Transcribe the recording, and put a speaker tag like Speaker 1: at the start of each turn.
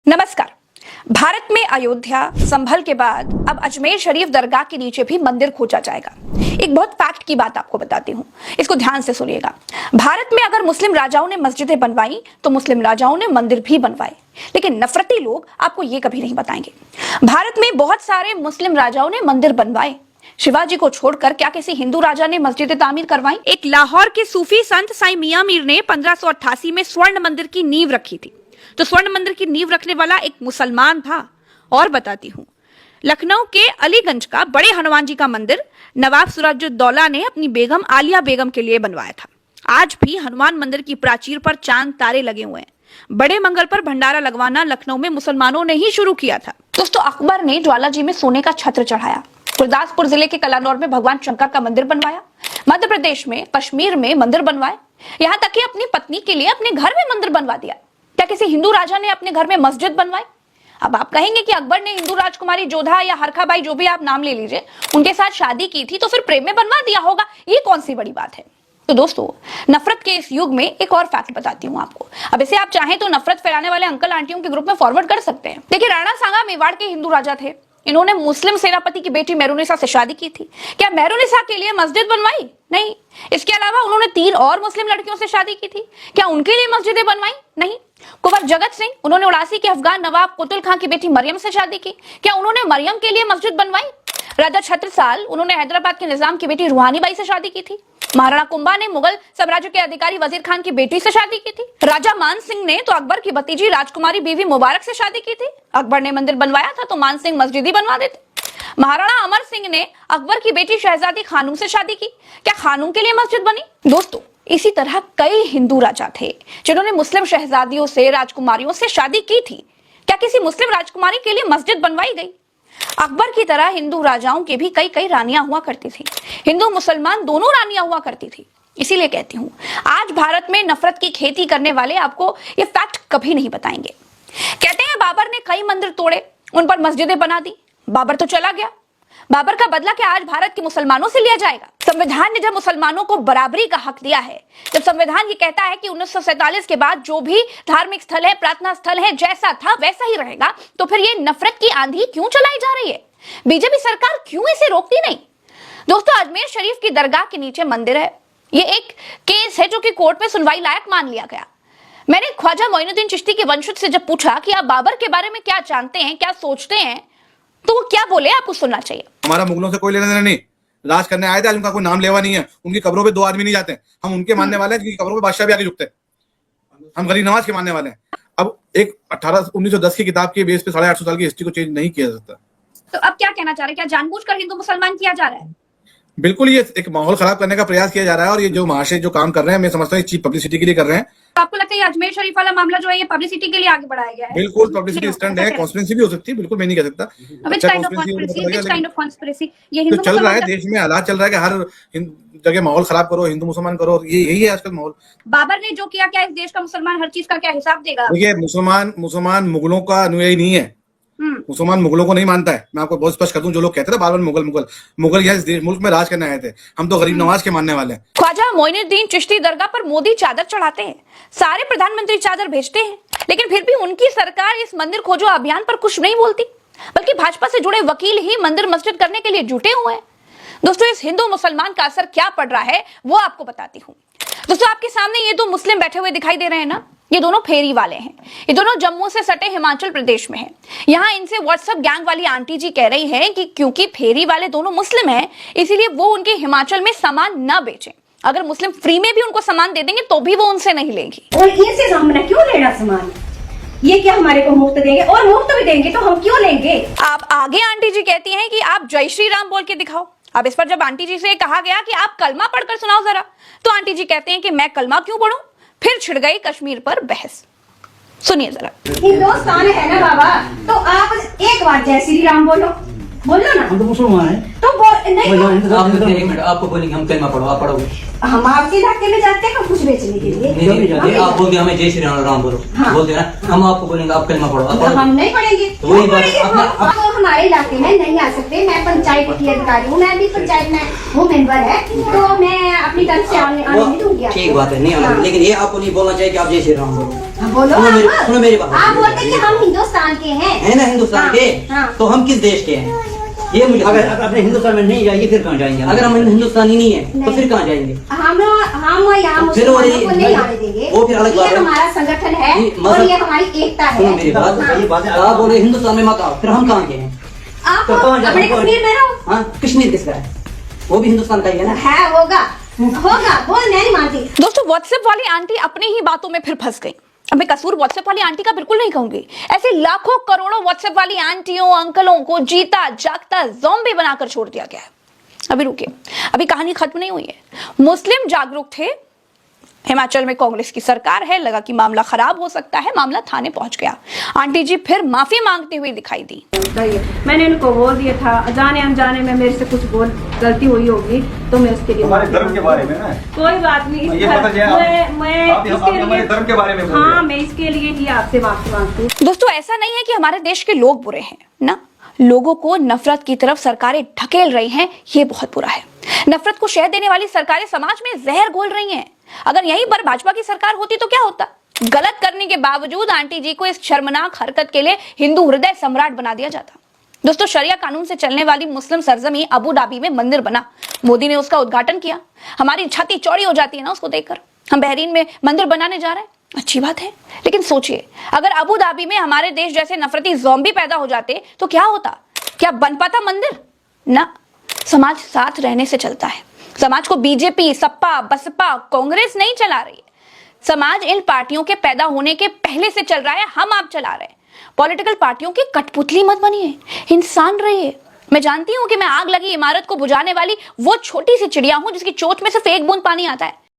Speaker 1: नमस्कार। भारत में अयोध्या संभल के बाद अब अजमेर शरीफ दरगाह के नीचे भी मंदिर खोजा जाएगा। एक बहुत फैक्ट की बात आपको बताती हूँ, इसको ध्यान से सुनिएगा। भारत में अगर मुस्लिम राजाओं ने मस्जिदें बनवाई तो मुस्लिम राजाओं ने मंदिर भी बनवाए, लेकिन नफरती लोग आपको ये कभी नहीं बताएंगे। भारत में बहुत सारे मुस्लिम राजाओं ने मंदिर बनवाए, शिवाजी को छोड़कर क्या किसी हिंदू राजा ने मस्जिद तामीर करवाई? एक लाहौर के सूफी संत साईं मियां मीर ने 1588 में स्वर्ण मंदिर की नींव रखी थी। तो स्वर्ण मंदिर की नींव रखने वाला एक मुसलमान था। और बताती हूँ, लखनऊ के अलीगंज का बड़े हनुमान जी का मंदिर नवाब सिराजुद्दौला ने अपनी बेगम आलिया बेगम के लिए बनवाया था। आज भी हनुमान मंदिर की प्राचीर पर चांद तारे लगे हुए हैं। बड़े मंगल पर भंडारा लगवाना लखनऊ में मुसलमानों ने ही शुरू किया था। दोस्तों, अकबर ने ज्वाला जी में सोने का छत्र चढ़ाया। गुरदासपुर जिले के कलानौर में भगवान शंकर का मंदिर बनवाया। मध्य प्रदेश में कश्मीर में मंदिर बनवाए। यहाँ तक कि अपनी पत्नी के लिए अपने घर में मंदिर बनवा दिया। क्या किसी हिंदू राजा ने अपने घर में मस्जिद बनवाई? अब आप कहेंगे कि अकबर ने हिंदू राजकुमारी जोधा या हरखाबाई, जो भी आप नाम ले लीजिए, उनके साथ शादी की थी तो फिर प्रेम में बनवा दिया होगा। ये कौन सी बड़ी बात है? तो दोस्तों, नफरत के इस युग में एक और फैक्ट बताती हूँ आपको। अब इसे आप चाहें तो नफरत फैलाने वाले अंकल आंटियों के ग्रुप में फॉरवर्ड कर सकते हैं। देखिए, राणा सांगा मेवाड़ के हिंदू राजा थे। इन्होंने मुस्लिम सेनापति की बेटी मेहरुनिसा से शादी की थी। क्या मेहरुनिसा के लिए मस्जिद बनवाई? नहीं। इसके अलावा उन्होंने 3 और मुस्लिम लड़कियों से शादी की थी। क्या उनके लिए मस्जिदें बनवाई? नहीं। कुंवर जगत सिंह, उन्होंने 89 के अफगान नवाब कुतुल खां की बेटी मरियम से शादी की। क्या उन्होंने मरियम के लिए मस्जिद बनवाई? राजा छत्रसाल, उन्होंने हैदराबाद के निजाम की बेटी रूहानी बाई से शादी की थी। महाराणा कुंभा ने मुगल साम्राज्य के अधिकारी वजीर खान की बेटी से शादी की थी। राजा मान सिंह ने तो अकबर की भतीजी राजकुमारी बीवी मुबारक से शादी की थी। अकबर ने मंदिर बनवाया था तो मान सिंह मस्जिद ही बनवा देते। महाराणा अमर सिंह ने अकबर की बेटी शहजादी खानूम से शादी की। क्या खानूम के लिए मस्जिद बनी? दोस्तों, इसी तरह कई हिंदू राजा थे जिन्होंने मुस्लिम शहजादियों से, राजकुमारियों से शादी की थी। क्या किसी मुस्लिम राजकुमारी के लिए मस्जिद बनवाई गई? अकबर की तरह हिंदू राजाओं की भी कई रानियां हुआ करती थी। हिंदू मुसलमान दोनों रानियां हुआ करती थी। इसीलिए कहती हूं, आज भारत में नफरत की खेती करने वाले आपको ये फैक्ट कभी नहीं बताएंगे। कहते हैं बाबर ने कई मंदिर तोड़े, उन पर मस्जिदें बना दी। बाबर तो चला गया, बाबर का बदला क्या आज भारत के मुसलमानों से लिया जाएगा? संविधान ने जब मुसलमानों को बराबरी का हक दिया है, जब संविधान ये कहता है कि 1947 के बाद जो भी धार्मिक स्थल है, प्रार्थना स्थल है, जैसा था वैसा ही रहेगा, तो फिर ये नफरत की आंधी क्यों चलाई जा रही है? बीजेपी सरकार क्यों इसे रोकती नहीं? दोस्तों, अजमेर शरीफ की दरगाह के नीचे मंदिर है। ये एक केस है जो कि कोर्ट में सुनवाई लायक मान लिया गया। मैंने ख्वाजा मोइनुद्दीन चिश्ती के वंशज से जब पूछा कि आप बाबर के बारे में क्या जानते हैं, क्या सोचते हैं, तो वो क्या बोले, आपको सुनना चाहिए।
Speaker 2: हमारा मुगलों से कोई लेना देना नहीं। राज करने आए थे, आज उनका कोई नाम लेवा नहीं है। उनकी कब्रों पे 2 आदमी नहीं जाते। हम उनके मानने वाले हैं जिनकी कब्रों पे बादशाह भी आके झुकते हैं। हम गरीब नवाज के मानने वाले हैं। अब एक 1910 की किताब के बेस पे 850 साल की हिस्ट्री को चेंज नहीं किया जा सकता।
Speaker 1: तो अब क्या कहना चाह रहे हैं? क्या जानबूझकर हिंदू मुसलमान किया जा रहा है?
Speaker 2: बिल्कुल, ये एक माहौल खराब करने का प्रयास किया जा रहा है। और ये जो महाशय जो काम कर रहे हैं, मैं समझता हूँ चीप पब्लिसिटी के लिए कर रहे हैं।
Speaker 1: आपको लगता है अजमेर शरीफ वाला मामला जो है ये पब्लिसिटी के लिए आगे बढ़ाया गया है?
Speaker 2: बिल्कुल पब्लिसिटी स्टंट है, कॉन्स्पिरेसी भी हो सकती है। बिल्कुल, मैं नहीं कह सकता। तो चल रहा है देश में, हालात चल रहा है कि हर जगह माहौल खराब करो, हिंदू मुसलमान करो, यही है आजकल माहौल।
Speaker 1: बाबर ने जो किया, क्या इस देश का मुसलमान हर चीज का क्या हिसाब देगा?
Speaker 2: देखिए, मुसलमान मुगलों का अनुयायी नहीं है। मुसलमान मुगलों को नहीं मानता है। मैं आपको बहुत स्पष्ट कर दूं, जो लोग कहते थे बार बार मुगल यहाँ इस मुल्क में राज करने आए थे, हम तो गरीब नवाज के मानने वाले हैं।
Speaker 1: ख्वाजा मोइनुद्दीन चिश्ती दरगाह पर मोदी चादर चढ़ाते हैं, सारे प्रधानमंत्री चादर भेजते हैं, लेकिन फिर भी उनकी सरकार इस मंदिर खोजो अभियान पर कुछ नहीं बोलती, बल्कि भाजपा से जुड़े वकील ही मंदिर मस्जिद करने के लिए जुटे हुए हैं। दोस्तों, इस हिंदू मुसलमान का असर क्या पड़ रहा है वो आपको बताती हूँ। दोस्तों, आपके सामने ये 2 मुस्लिम बैठे हुए दिखाई दे रहे हैं ना, ये दोनों फेरी वाले हैं। ये दोनों जम्मू से सटे हिमाचल प्रदेश में हैं। यहाँ इनसे व्हाट्सएप गैंग वाली आंटी जी कह रही हैं कि क्योंकि फेरी वाले दोनों मुस्लिम हैं, इसीलिए वो उनके हिमाचल में सामान न बेचें। अगर मुस्लिम फ्री में भी उनको सामान दे देंगे तो भी वो उनसे नहीं लेंगी।
Speaker 3: और इनसे हमने क्यों लेना सामान? ये क्या हमारे को मुफ्त देंगे? और मुफ्त भी देंगे तो हम क्यों लेंगे?
Speaker 1: आप आगे आंटी जी कहती हैं कि आप जय श्री राम बोल के दिखाओ। अब इस पर जब आंटी जी से कहा गया कि आप कलमा पढ़कर सुनाओ जरा, तो आंटी जी कहते हैं कि मैं कलमा क्यों पढ़ूं? फिर छिड़ गई कश्मीर पर बहस। सुनिए जरा।
Speaker 3: हिंदुस्तान है ना बाबा, तो आप एक बार जय श्री राम बोलो ना।
Speaker 4: हम तो मुसलमान हैं।
Speaker 3: तो नहीं,
Speaker 4: आप एक मिनट, आपको बोलेंगे हम कलमा पढ़ो, आप पढ़ोगे?
Speaker 3: हम आपके इलाके में जाते हैं कुछ बेचने के लिए।
Speaker 4: नहीं, आप बोलते हमें जय श्री राम बोलो,
Speaker 3: हाँ।
Speaker 4: बोलते ना, हम आपको बोलेंगे आप कलमा पढ़ो, आप पढ़ोगे?
Speaker 3: हम नहीं पढ़ेंगे।
Speaker 4: तो वही बात,
Speaker 3: पढ़ेंगे
Speaker 4: अपना-
Speaker 3: हम तो हमारे इलाके में नहीं आ सकते। मैं पंचायत की अधिकारी हूँ, मैं भी पंचायत में हूँ, मेंबर है, तो मैं अपनी तरफ से आने नहीं दूंगी आपको।
Speaker 4: ठीक बात है, नहीं आना,
Speaker 3: हाँ।
Speaker 4: लेकिन ये आपको नहीं बोलना चाहिए कि आप जय श्री राम बोलो।
Speaker 3: हाँ, बोलो
Speaker 4: सुनो मेरी बात।
Speaker 3: आप बोलते कि हम हिंदुस्तान के हैं,
Speaker 4: है ना हिंदुस्तान
Speaker 3: हाँ,
Speaker 4: के,
Speaker 3: हाँ।
Speaker 4: तो हम किस देश के हैं ये मुझे
Speaker 5: अगर अपने हिंदुस्तान में नहीं जाएंगे फिर कहाँ जाएंगे?
Speaker 4: अगर हम हिंदुस्तानी नहीं है तो
Speaker 3: नहीं।
Speaker 4: फिर कहाँ जाएंगे?
Speaker 3: हम यहाँ
Speaker 4: फिर वो
Speaker 3: मुसलमानों को नहीं आने देंगे।
Speaker 4: वो फिर अलग बात
Speaker 3: ये
Speaker 4: है।
Speaker 3: हमारा संगठन है
Speaker 4: ये
Speaker 3: और
Speaker 4: मजहब-
Speaker 3: ये हमारी एकता
Speaker 4: सुनो
Speaker 3: है।
Speaker 4: मेरी बात,
Speaker 3: हाँ।
Speaker 5: ये बात है।
Speaker 4: आप बोले हिंदुस्तान में मत आओ, फिर हम कहाँ के हैं?
Speaker 3: आप
Speaker 5: तो कौन
Speaker 3: अपने
Speaker 5: जाएगा?
Speaker 3: कश्मीर में रहो।
Speaker 4: हाँ, कश्मीर किसका है? वो भी हिंदुस्तान का ही है ना?
Speaker 3: है, होगा बोल, मैं नहीं मानती।
Speaker 1: दोस्तों, व्हाट्सएप वाली आंटी अपनी ही बातों में फिर फंस गई। अब मैं कसूर व्हाट्सएप वाली आंटी का बिल्कुल नहीं कहूंगी। ऐसे लाखों करोड़ों व्हाट्सएप वाली आंटियों अंकलों को जीता जागता ज़ॉम्बी बनाकर छोड़ दिया गया है। अभी रुकिए, अभी कहानी खत्म नहीं हुई है। मुस्लिम जागरूक थे, हिमाचल में कांग्रेस की सरकार है, लगा कि मामला खराब हो सकता है, मामला थाने पहुंच गया। आंटी जी फिर माफी मांगती हुई दिखाई दी।
Speaker 6: मैंने इनको बोल दिया था, जाने अनजाने में मेरे से कुछ गलती हुई होगी तो मैं उसके लिए
Speaker 7: हमारे
Speaker 6: माफी
Speaker 7: धर्म के बारे में ना,
Speaker 6: कोई बात नहीं।
Speaker 7: ये पता चला
Speaker 6: मैं
Speaker 7: आप
Speaker 6: इसके
Speaker 7: हमारे
Speaker 6: लिए
Speaker 7: धर्म के बारे में बोल रहे
Speaker 6: हाँ,
Speaker 7: हैं।
Speaker 6: मैं इसके लिए ही आपसे माफी मांगती हूँ।
Speaker 1: दोस्तों, ऐसा नहीं है कि हमारे देश के लोग बुरे हैं ना, लोगों को नफरत की तरफ सरकारें ढकेल रही हैं, ये बहुत बुरा है। नफरत को शह देने वाली सरकारें समाज में जहर घोल रही हैं। अगर यहीं पर भाजपा की सरकार होती तो क्या होता? गलत करने के बावजूद आंटी जी को इस शर्मनाक हरकत के लिए हिंदू हृदय सम्राट बना दिया जाता। दोस्तों, शरिया कानून से चलने वाली मुस्लिम सरजमी अबू धाबी में मंदिर बना, मोदी ने उसका उद्घाटन किया। हमारी छाती चौड़ी हो जाती है ना उसको देखकर। हम बहरीन में मंदिर बनाने जा रहे हैं, अच्छी बात है, लेकिन सोचिए अगर अबू धाबी में हमारे देश जैसे नफरती ज़ॉम्बी पैदा हो जाते तो क्या होता? क्या बन पाता मंदिर? ना, समाज साथ रहने से चलता है। समाज को बीजेपी, सपा, बसपा, कांग्रेस नहीं चला रही है। समाज इन पार्टियों के पैदा होने के पहले से चल रहा है, हम आप चला रहे हैं। पॉलिटिकल पार्टियों की कठपुतली मत बनिए, इंसान रहिए। मैं जानती हूं कि मैं आग लगी इमारत को बुझाने वाली वो छोटी सी चिड़िया हूं जिसकी चोंच में सिर्फ एक बूंद पानी आता है,